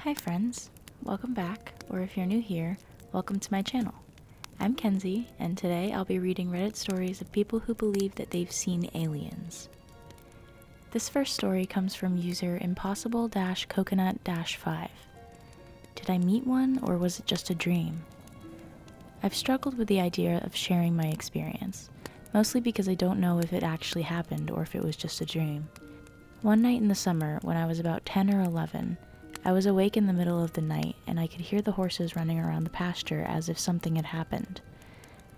Hi friends, welcome back, or if you're new here, welcome to my channel. I'm Kenzie, and today I'll be reading Reddit stories of people who believe that they've seen aliens. This first story comes from user impossible-coconut-5. Did I meet one, or was it just a dream? I've struggled with the idea of sharing my experience, mostly because I don't know if it actually happened or if it was just a dream. One night in the summer, when I was about 10 or 11, I was awake in the middle of the night and I could hear the horses running around the pasture as if something had happened.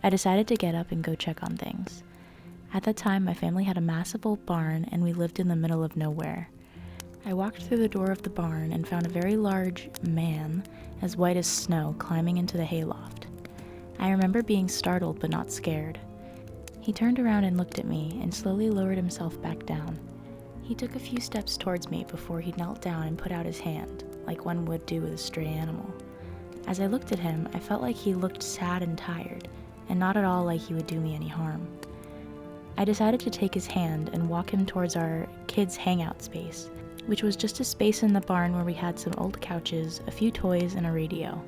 I decided to get up and go check on things. At that time, my family had a massive old barn and we lived in the middle of nowhere. I walked through the door of the barn and found a very large man, as white as snow, climbing into the hayloft. I remember being startled but not scared. He turned around and looked at me and slowly lowered himself back down. He took a few steps towards me before he knelt down and put out his hand, like one would do with a stray animal. As I looked at him, I felt like he looked sad and tired, and not at all like he would do me any harm. I decided to take his hand and walk him towards our kids' hangout space, which was just a space in the barn where we had some old couches, a few toys, and a radio.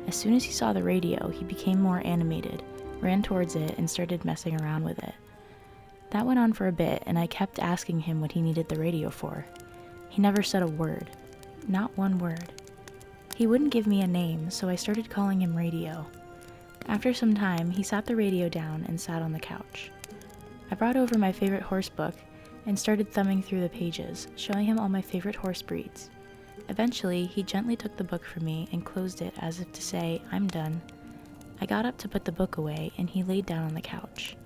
As soon as he saw the radio, he became more animated, ran towards it, and started messing around with it. That went on for a bit, and I kept asking him what he needed the radio for. He never said a word. Not one word. He wouldn't give me a name, so I started calling him Radio. After some time, he sat the radio down and sat on the couch. I brought over my favorite horse book and started thumbing through the pages, showing him all my favorite horse breeds. Eventually, he gently took the book from me and closed it as if to say, "I'm done." I got up to put the book away, and he laid down on the couch.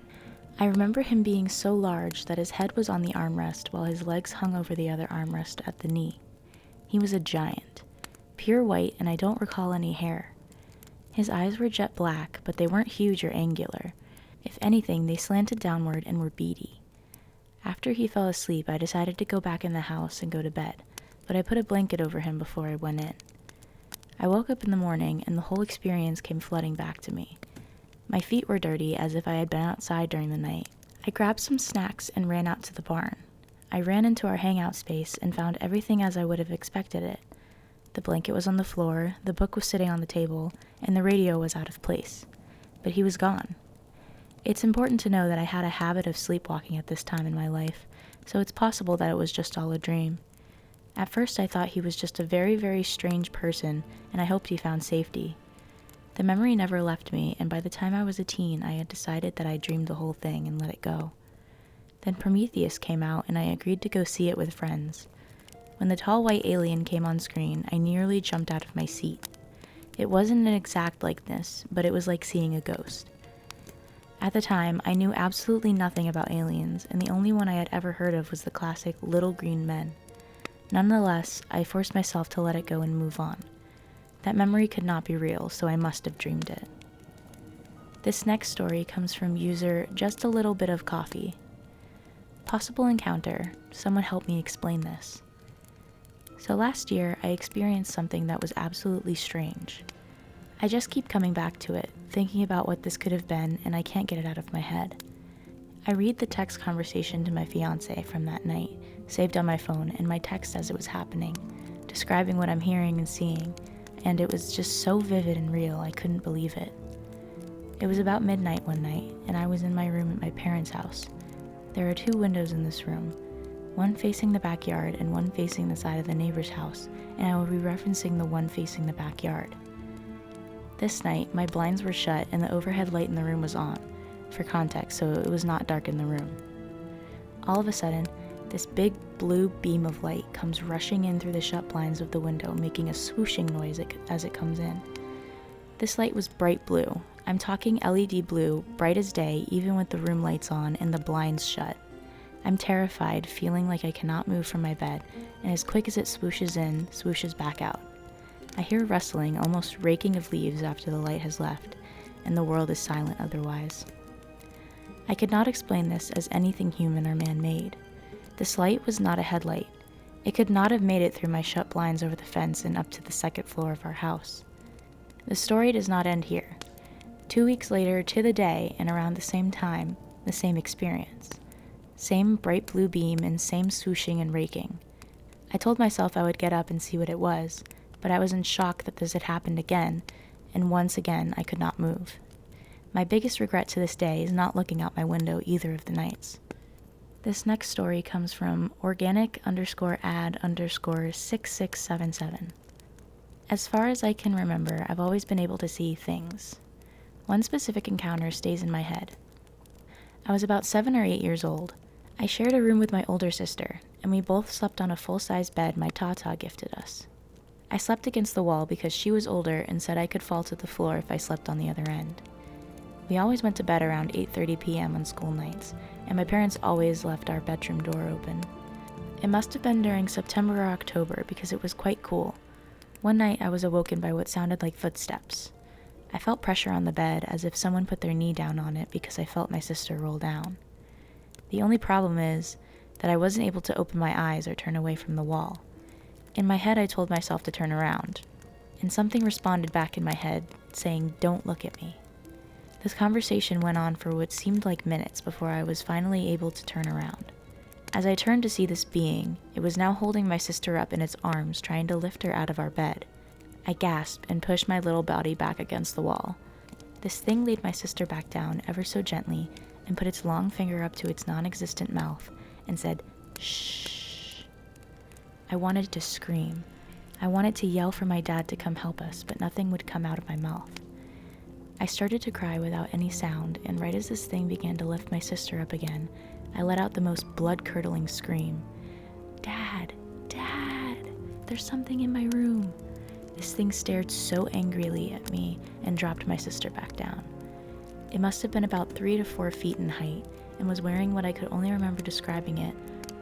I remember him being so large that his head was on the armrest while his legs hung over the other armrest at the knee. He was a giant, pure white, and I don't recall any hair. His eyes were jet black, but they weren't huge or angular. If anything, they slanted downward and were beady. After he fell asleep, I decided to go back in the house and go to bed, but I put a blanket over him before I went in. I woke up in the morning, and the whole experience came flooding back to me. My feet were dirty, as if I had been outside during the night. I grabbed some snacks and ran out to the barn. I ran into our hangout space and found everything as I would have expected it. The blanket was on the floor, the book was sitting on the table, and the radio was out of place. But he was gone. It's important to know that I had a habit of sleepwalking at this time in my life, so it's possible that it was just all a dream. At first I thought he was just a very, very strange person, and I hoped he found safety. The memory never left me, and by the time I was a teen, I had decided that I dreamed the whole thing and let it go. Then Prometheus came out, and I agreed to go see it with friends. When the tall white alien came on screen, I nearly jumped out of my seat. It wasn't an exact likeness, but it was like seeing a ghost. At the time, I knew absolutely nothing about aliens, and the only one I had ever heard of was the classic Little Green Men. Nonetheless, I forced myself to let it go and move on. That memory could not be real, so I must have dreamed it. This next story comes from user justalilbitofcoffee. Possible encounter. Someone help me explain this. So last year, I experienced something that was absolutely strange. I just keep coming back to it, thinking about what this could have been, and I can't get it out of my head. I read the text conversation to my fiancé from that night, saved on my phone, and my text as it was happening, describing what I'm hearing and seeing, and it was just so vivid and real I couldn't believe it. It was about midnight one night, and I was in my room at my parents' house. There are 2 windows in this room, one facing the backyard and one facing the side of the neighbor's house, and I will be referencing the one facing the backyard. This night, my blinds were shut and the overhead light in the room was on, for context, so it was not dark in the room. All of a sudden, this big blue beam of light comes rushing in through the shut blinds of the window, making a swooshing noise as it comes in. This light was bright blue. I'm talking LED blue, bright as day, even with the room lights on and the blinds shut. I'm terrified, feeling like I cannot move from my bed, and as quick as it swooshes in, swooshes back out. I hear rustling, almost raking of leaves after the light has left, and the world is silent otherwise. I could not explain this as anything human or man-made. This light was not a headlight. It could not have made it through my shut blinds over the fence and up to the 2nd floor of our house. The story does not end here. 2 weeks later, to the day, and around the same time, the same experience. Same bright blue beam and same swooshing and raking. I told myself I would get up and see what it was, but I was in shock that this had happened again, and once again I could not move. My biggest regret to this day is not looking out my window either of the nights. This next story comes from organic_ad_6677. As far as I can remember, I've always been able to see things. One specific encounter stays in my head. I was about 7 or 8 years old. I shared a room with my older sister, and we both slept on a full-size bed my tata gifted us. I slept against the wall because she was older and said I could fall to the floor if I slept on the other end. We always went to bed around 8:30 p.m. on school nights, and my parents always left our bedroom door open. It must have been during September or October because it was quite cool. One night I was awoken by what sounded like footsteps. I felt pressure on the bed as if someone put their knee down on it because I felt my sister roll down. The only problem is that I wasn't able to open my eyes or turn away from the wall. In my head I told myself to turn around, and something responded back in my head saying, "Don't look at me." This conversation went on for what seemed like minutes before I was finally able to turn around. As I turned to see this being, it was now holding my sister up in its arms, trying to lift her out of our bed. I gasped and pushed my little body back against the wall. This thing laid my sister back down ever so gently and put its long finger up to its non-existent mouth and said, "Shh." I wanted to scream. I wanted to yell for my dad to come help us, but nothing would come out of my mouth. I started to cry without any sound, and right as this thing began to lift my sister up again, I let out the most blood-curdling scream. "Dad, Dad, there's something in my room." This thing stared so angrily at me and dropped my sister back down. It must have been about 3 to 4 feet in height and was wearing what I could only remember describing it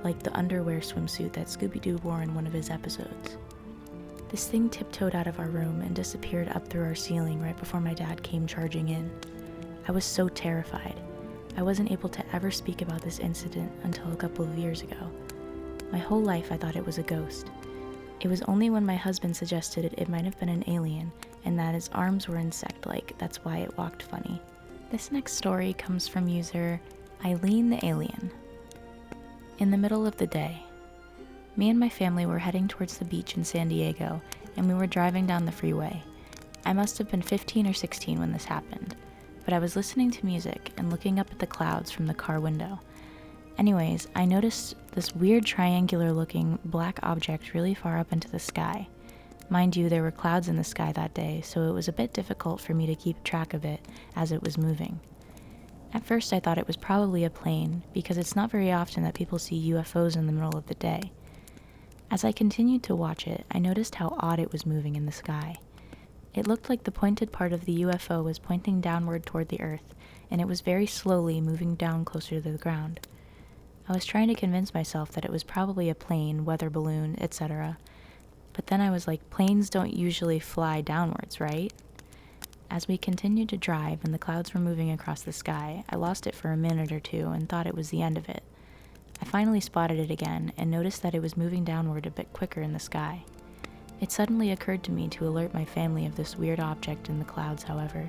like the underwear swimsuit that Scooby-Doo wore in one of his episodes. This thing tiptoed out of our room and disappeared up through our ceiling right before my dad came charging in. I was so terrified. I wasn't able to ever speak about this incident until a couple of years ago. My whole life I thought it was a ghost. It was only when my husband suggested it might have been an alien, and that its arms were insect-like, that's why it walked funny. This next story comes from user ailenethealien. In the middle of the day, me and my family were heading towards the beach in San Diego, and we were driving down the freeway. I must have been 15 or 16 when this happened, but I was listening to music and looking up at the clouds from the car window. Anyways, I noticed this weird triangular-looking black object really far up into the sky. Mind you, there were clouds in the sky that day, so it was a bit difficult for me to keep track of it as it was moving. At first I thought it was probably a plane, because it's not very often that people see UFOs in the middle of the day. As I continued to watch it, I noticed how odd it was moving in the sky. It looked like the pointed part of the UFO was pointing downward toward the earth, and it was very slowly moving down closer to the ground. I was trying to convince myself that it was probably a plane, weather balloon, etc. But then I was like, planes don't usually fly downwards, right? As we continued to drive and the clouds were moving across the sky, I lost it for a minute or two and thought it was the end of it. I finally spotted it again and noticed that it was moving downward a bit quicker in the sky. It suddenly occurred to me to alert my family of this weird object in the clouds, however.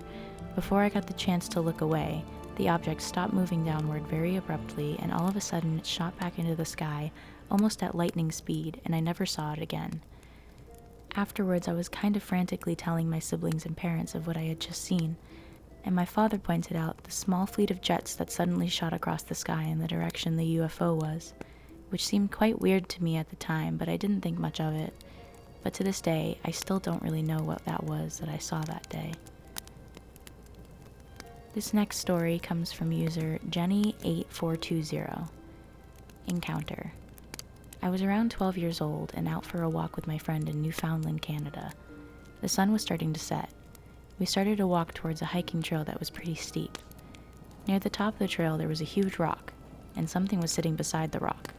Before I got the chance to look away, the object stopped moving downward very abruptly, and all of a sudden it shot back into the sky, almost at lightning speed, and I never saw it again. Afterwards, I was kind of frantically telling my siblings and parents of what I had just seen, and my father pointed out the small fleet of jets that suddenly shot across the sky in the direction the UFO was, which seemed quite weird to me at the time, but I didn't think much of it. But to this day, I still don't really know what that was that I saw that day. This next story comes from user Jenny8420. Encounter. I was around 12 years old and out for a walk with my friend in Newfoundland, Canada. The sun was starting to set. We started to walk towards a hiking trail that was pretty steep. Near the top of the trail there was a huge rock, and something was sitting beside the rock.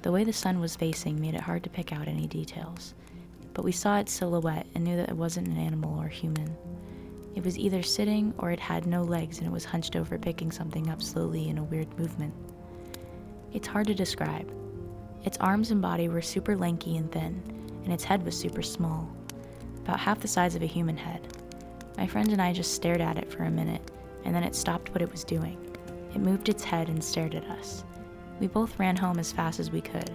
The way the sun was facing made it hard to pick out any details, but we saw its silhouette and knew that it wasn't an animal or human. It was either sitting or it had no legs and it was hunched over picking something up slowly in a weird movement. It's hard to describe. Its arms and body were super lanky and thin, and its head was super small, about half the size of a human head. My friend and I just stared at it for a minute, and then it stopped what it was doing. It moved its head and stared at us. We both ran home as fast as we could.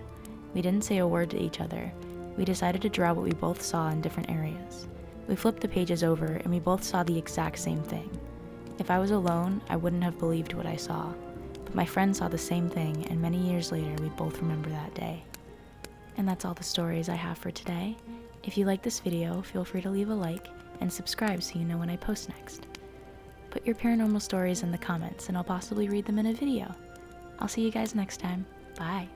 We didn't say a word to each other, We decided to draw what we both saw in different areas. We flipped the pages over and we both saw the exact same thing. If I was alone, I wouldn't have believed what I saw. But my friend saw the same thing, and many years later, we both remember that day. And that's all the stories I have for today. If you like this video, feel free to leave a like and subscribe so you know when I post next. Put your paranormal stories in the comments and I'll possibly read them in a video. I'll see you guys next time. Bye.